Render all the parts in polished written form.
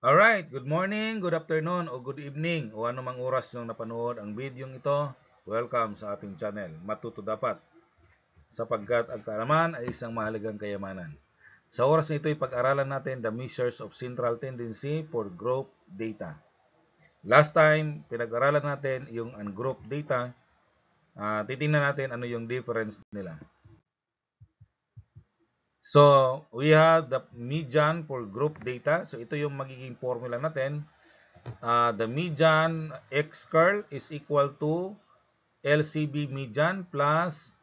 Alright, good morning, good afternoon, o good evening, o anumang oras nung napanood ang video ito. Welcome sa ating channel, Matuto Dapat, sapagkat ang kaalaman ay isang mahalagang kayamanan. Sa oras na ito, pag-aralan natin the measures of central tendency for group data. Last time, pinag-aralan natin yung ungrouped data. Titingnan natin ano yung difference nila. So, we have the median for group data. So, ito yung magiging formula natin. The median X curl is equal to LCB median plus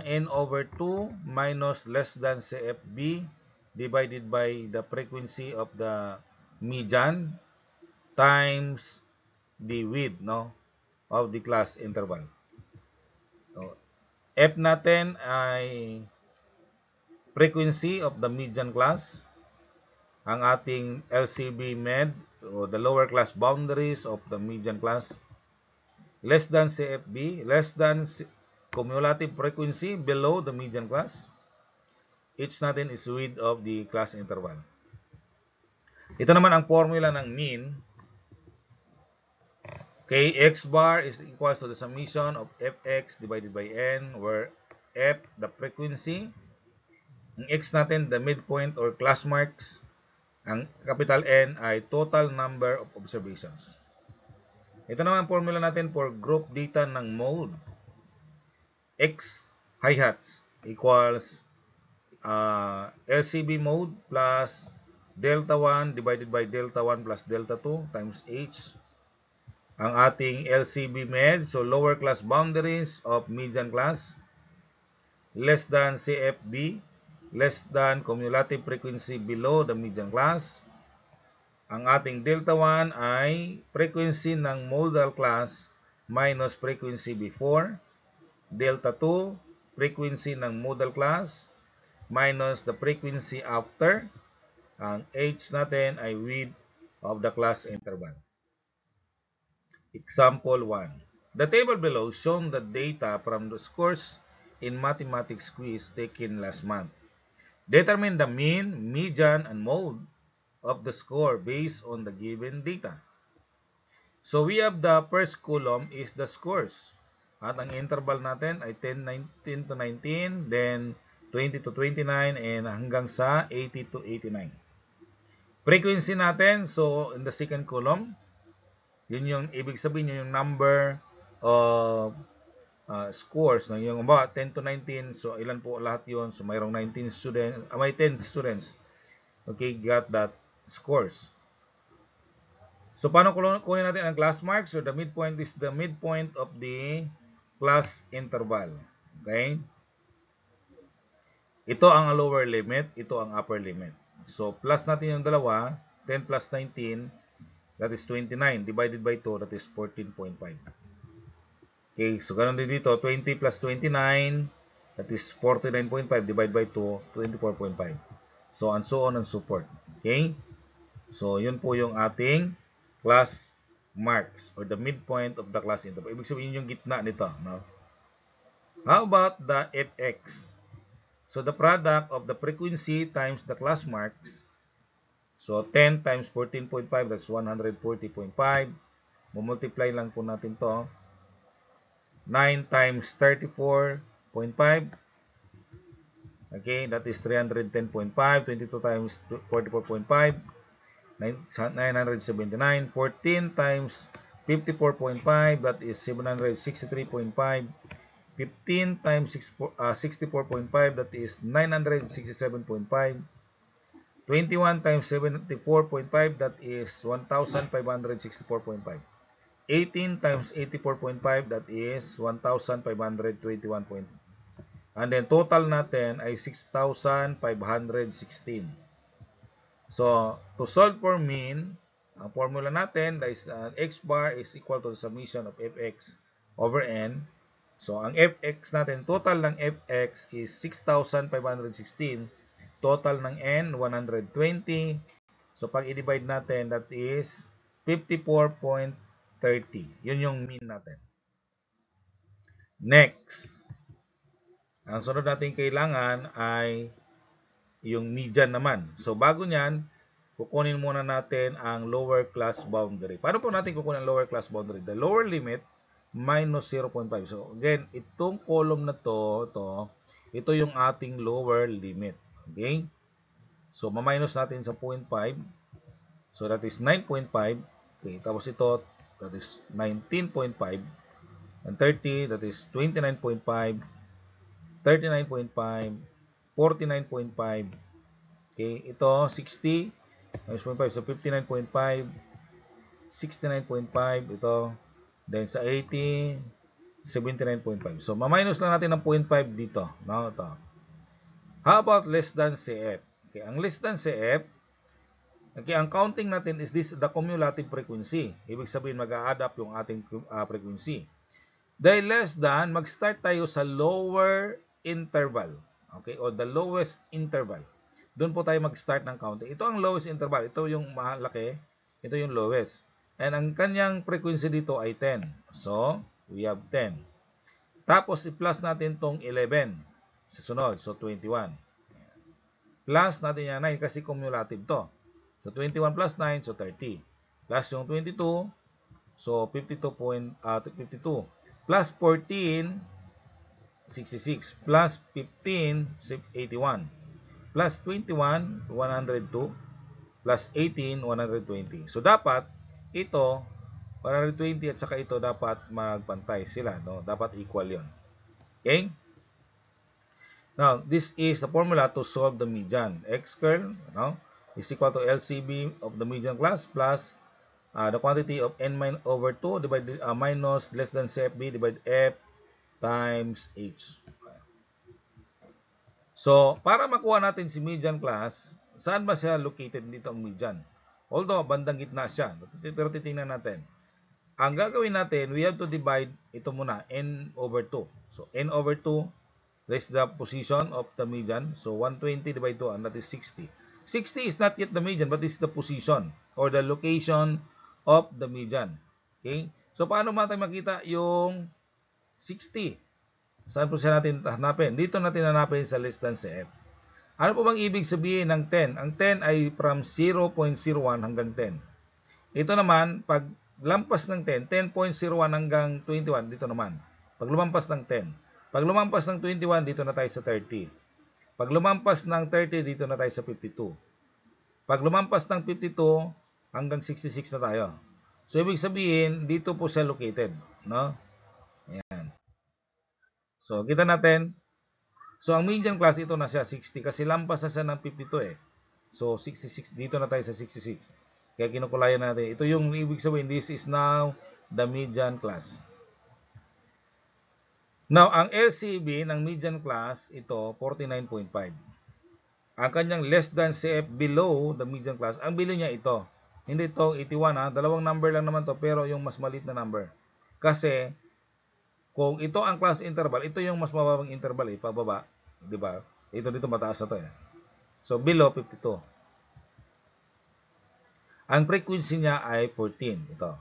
N over 2 minus less than CFB divided by the frequency of the median times the width, no, of the class interval. So, F natin ay frequency of the median class. Ang ating LCB med o the lower class boundaries of the median class. Less than CFB, less than cumulative frequency below the median class. H natin is width of the class interval. Ito naman ang formula ng mean. Kx bar is equals to the summation of fx divided by n, where f the frequency, ang x natin the midpoint or class marks, ang capital N ay total number of observations. Ito naman ang formula natin for group data ng mode. X hi-hats equals LCB mode plus delta 1 divided by delta 1 plus delta 2 times H. Ang ating LCB med, so lower class boundaries of median class, less than CFB, less than cumulative frequency below the median class. Ang ating delta 1 ay frequency ng modal class minus frequency before. Delta 2, frequency ng modal class minus the frequency after. Ang H natin ay width of the class interval. Example 1. The table below shows the data from the scores in mathematics quiz taken last month. Determine the mean, median, and mode of the score based on the given data. So we have the first column is the scores. At ang interval natin ay 19 to 19, then 20 to 29, and hanggang sa 80 to 89. Frequency natin, so in the second column, yun yung ibig sabihin yun yung number of scores. No? Yung about 10 to 19, so ilan po lahat yun? So mayroong 19 students, may 10 students. Okay, got that scores. So, paano kunin natin ang class mark? So, the midpoint is the midpoint of the class interval. Okay? Ito ang lower limit, ito ang upper limit. So, plus natin yung dalawa, 10 plus 19, that is 29, divided by 2, that is 14.5. Okay, so ganun din dito, 20 plus 29, that is 49.5, divided by 2, 24.5. So, and so on and so forth. Okay? So, yun po yung ating class marks or the midpoint of the class interval. Ibig sabihin yung gitna nito. No? How about the fx? So, the product of the frequency times the class marks. So, 10 times 14.5, that's 140.5. Multiply lang po natin to. 9 times 34.5. Okay, that is 310.5. 22 times 44.5. 979. 14 times 54.5, that is 763.5. 15 times 64.5, that is 967.5. 21 times 74.5, that is 1,564.5. 18 times 84.5, that is 1,521. And then total natin ay 6,516. So, to solve for mean, ang formula natin is x bar is equal to the summation of fx over n. So, ang fx natin, total ng fx is 6,516. Total ng n, 120. So, pag i-divide natin, that is 54.30. Yun yung mean natin. Next, ang sunod natin kailangan ay yung median naman. So, bago nyan, kukunin muna natin ang lower class boundary. Paano po natin kukunin ang lower class boundary? The lower limit minus 0.5. So again, itong column na ito yung ating lower limit. Okay? So ma-minus natin sa 0.5. So that is 9.5. Okay, tapos ito, that is 19.5. And 30, that is 29.5. 39.5. 49.5. Okay, ito 60 minus 0.5, so 59.5, 69.5 ito. Then sa 80, 79.5. So ma-minus lang natin ng 0.5 dito, no? Ito. How about less than CF? Okay, ang less than CF, okay, ang counting natin is this the cumulative frequency. Ibig sabihin mag-a-add up yung ating frequency. Dahil less than, mag-start tayo sa lower interval. Okay, o the lowest interval. Doon po tayo mag-start ng counting. Ito ang lowest interval. Ito yung malaki. Ito yung lowest. And ang kanyang frequency dito ay 10. So, we have 10. Tapos, i-plus natin tong 11 sa sunod. So, 21. Plus natin yan 9 kasi cumulative to. So, 21 plus 9, so 30. Plus yung 22, so 52. Plus 14, 66. Plus 15, 81. Plus 21, 102. Plus 18, 120. So, dapat ito, 120 at saka ito dapat magpantay sila. No? Dapat equal yon. Okay? Now, this is the formula to solve the median. X curl, no, is equal to LCB of the median class plus the quantity of n over 2 divided minus less than CFB divided F times H. So, para makuha natin si median class, saan ba siya located dito ang median? Although, bandang gitna siya. Pero titingnan natin. Ang gagawin natin, we have to divide ito muna, n over 2. So, n over 2 is the position of the median. So, 120 divided 2, and that is 60. 60 is not yet the median, but is the position or the location of the median. Okay? So, paano natin makita yung 60? Saan po siya natin hanapin? Dito natin hanapin sa less than CF. Ano po bang ibig sabihin ng 10? Ang 10 ay from 0.01 hanggang 10. Ito naman, pag lampas ng 10, 10.01 hanggang 21, dito naman. Pag lumampas ng 10. Pag lumampas ng 21, dito na tayo sa 30. Pag lumampas ng 30, dito na tayo sa 52. Pag lumampas ng 52, hanggang 66 na tayo. So, ibig sabihin, dito po siya located. No? Ayan. So, kita natin. So, ang median class, ito na siya, 60. Kasi lampas na siya ng 52 eh. So, 66. Dito na tayo sa 66. Kaya kinukulayan natin. Ito yung ibig sabihin, this is now the median class. Now, ang LCB ng median class, ito, 49.5. Ang kanyang less than CF below the median class, ang below niya ito. Hindi ito 81 ha. Dalawang number lang naman to pero yung mas maliit na number. Kasi, kung ito ang class interval, ito yung mas mababang interval eh, pababa. Diba? Ito dito mataas na to eh. So, below 52. Ang frequency niya ay 14. Ito.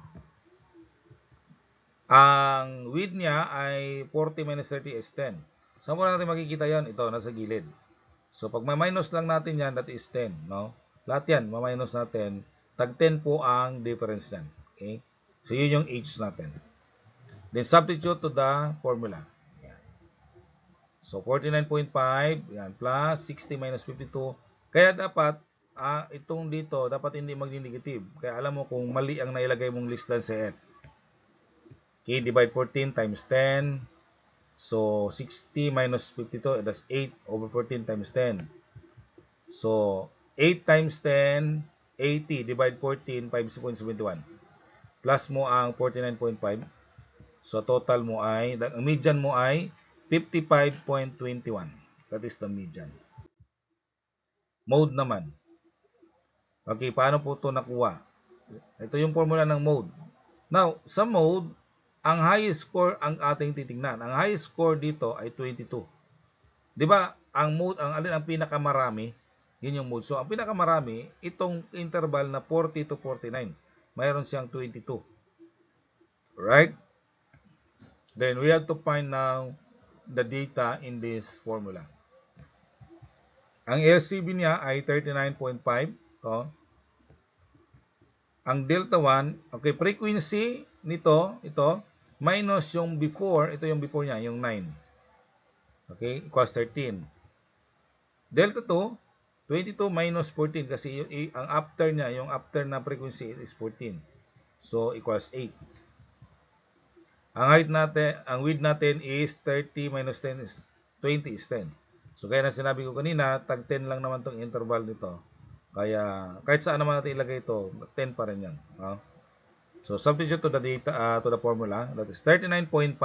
Ang width niya ay 40 minus 30 is 10. Saan mo natin makikita yan? Ito, nasa gilid. So, pag may minus lang natin yan, that is 10. No? Lahat yan, ma-minus natin. Tag 10 po ang difference yan. Okay? So, yun yung H natin. Then, substitute to the formula. Yan. So, 49.5, yan, plus 60 minus 52. Kaya dapat, itong dito, dapat hindi maging negative. Kaya alam mo kung mali ang nailagay mong less than CF. Okay, divide 14 times 10. So, 60 minus 52, that's 8 over 14 times 10. So, 8 times 10, 80. Divide 14, 5.71. Plus mo ang 49.5. So, total mo ay, ang median mo ay 55.21. That is the median. Mode naman. Okay, paano po ito nakuha? Ito yung formula ng mode. Now, sa mode, ang highest score ang ating titingnan. Ang highest score dito ay 22. 'Di ba? Ang mode, ang alin ang pinakamarami, yun yung mode. So, ang pinakamarami, itong interval na 40 to 49. Mayroon siyang 22. Right? Then, we have to find now the data in this formula. Ang LCB niya ay 39.5. Oh. ang delta 1, okay, frequency nito, ito, minus yung before, ito yung before niya, yung 9. Okay, equals 13. Delta 2, 22 minus 14 kasi ang after niya, yung after na frequency is 14. So, equals 8. Ang height natin, ang width natin is 30 minus 10 is 20 is 10. So, kaya na sinabi ko kanina, tag 10 lang naman tong interval nito. Kaya, kahit saan naman natin ilagay ito, 10 pa rin yan. So, substitute to the data, to the formula. That is 39.5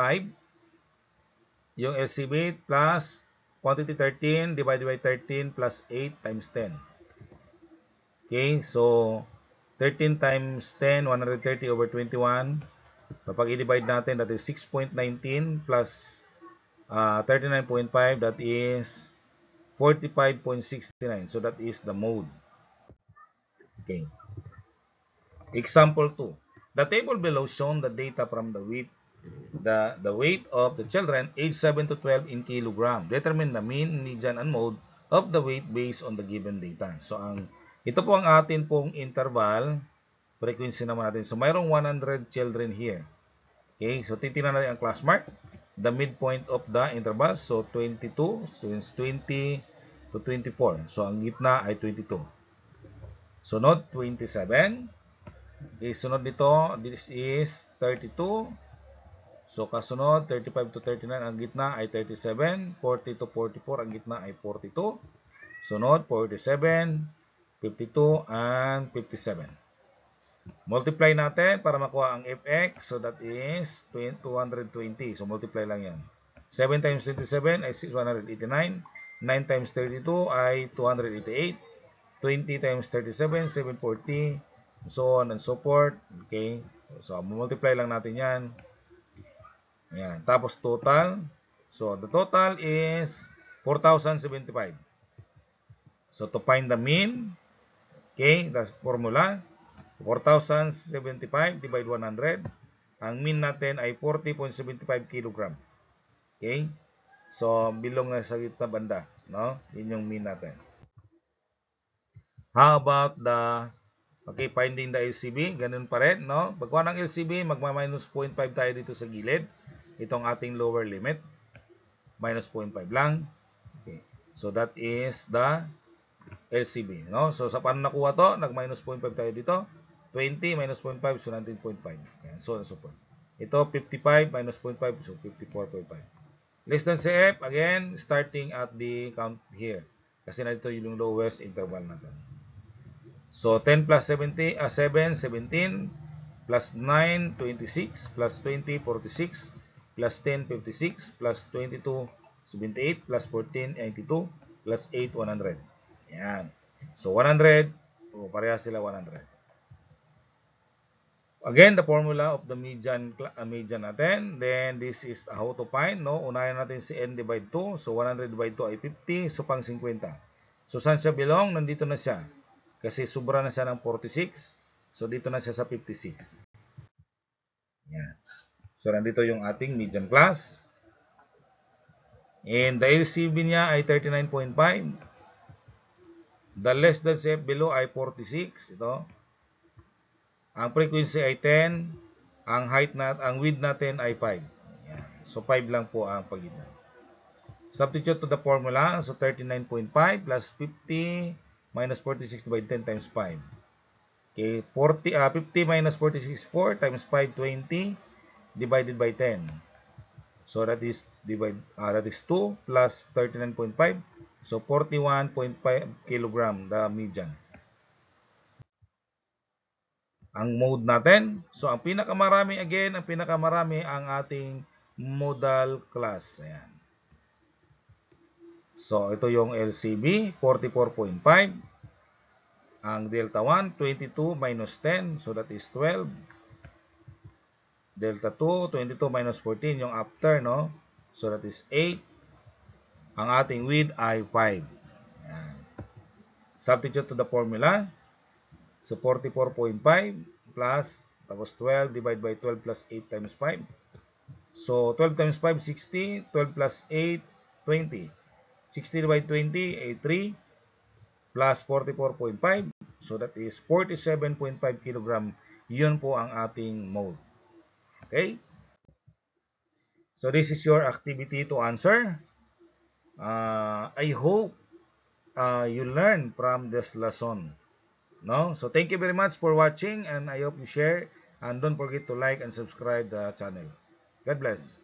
yung LCB plus quantity 13 divided by 13 plus 8 times 10. Okay, so 13 times 10, 130 over 21. Kapag i-divide natin, that is 6.19 plus 39.5, that is 45.69. So that is the mode. Okay. Example 2. The table below shown the data from the weight of the children aged 7 to 12 in kilogram. Determine the mean, median, and mode of the weight based on the given data. So ito po ang atin pong interval, frequency naman natin. So mayroong 100 children here. Okay, so titingnan natin ang class mark, the midpoint of the interval. So 22, students 20 to 24. So ang gitna ay 22. Sunod 27. Okay, sunod nito, this is 32. So kasunod 35 to 39, ang gitna ay 37. 40 to 44, ang gitna ay 42. Sunod 47, 52, and 57. Multiply natin para makuha ang fx. So that is 220. So multiply lang yan. 7 times 27 ay 189. 9 times 32 ay 288. 20 times 37, 740. So on and so forth. Okay. So multiply lang natin yan. Ayan. Tapos total. So the total is 4,075. So to find the mean, okay, that's formula. 4,075 divide 100. Ang mean natin ay 40.75 kg. Okay? So, bilong na sa gitna banda. No? Yun yung mean natin. How about the, okay, finding the LCB? Ganun pa rin, no? Pagkuha ng LCB, magma-minus 0.5 tayo dito sa gilid. Itong ating lower limit. Minus 0.5 lang. Okay. So, that is the LCB. No? So, sa paano nakuha to? Nag-minus 0.5 tayo dito. 20 minus 0.5, so 19.5. Yan, so on and so forth. Ito, 55 minus 0.5, so 54.5. Less than CF, again, starting at the count here. Kasi na ito yung lowest interval natin. So, 10 plus 70, 7, 17, plus 9, 26, plus 20, 46, plus 10, 56, plus 22, 78, plus 14, 92, plus 8, 100. Yan. So, 100, pareha sila 100. Again, the formula of the median natin. Then, this is how to find. No? Unahin natin si n divide 2. So, 100 divide 2 ay 50. So, pang 50. So, saan siya belong? Nandito na siya. Kasi sobra na siya ng 46. So, dito na siya sa 56. Yan. So, nandito yung ating median class. And the LCB niya ay 39.5. The less than CF below ay 46. Ito. Ang frequency ay 10, ang width natin ay 5. Yan. So 5 lang po ang pagitan. Substitute to the formula, so 39.5 plus 50 minus 46 divided 10 times 5. Okay, 50 minus 46 is 4 times 5, 20 divided by 10. So that is 2 plus 39.5. So 41.5 kilogram the median. Ang mode natin. So, ang pinakamarami ang ating modal class. Ayan. So, ito yung LCB, 44.5. Ang delta 1, 22 minus 10. So, that is 12. Delta 2, 22 minus 14, yung after, no? So, that is 8. Ang ating width ay 5. Ayan. Substitute to the formula. So, 44.5 plus, tapos 12 divided by 12 plus 8 times 5. So, 12 times 5, 60. 12 plus 8, 20. 60 divided by 20 ay 3. plus 44.5. So that is 47.5 kilogram. Yun po ang ating mode. Okay? So this is your activity to answer. I hope you learn from this lesson. No? So thank you very much for watching, and I hope you share, and don't forget to like and subscribe the channel. God bless.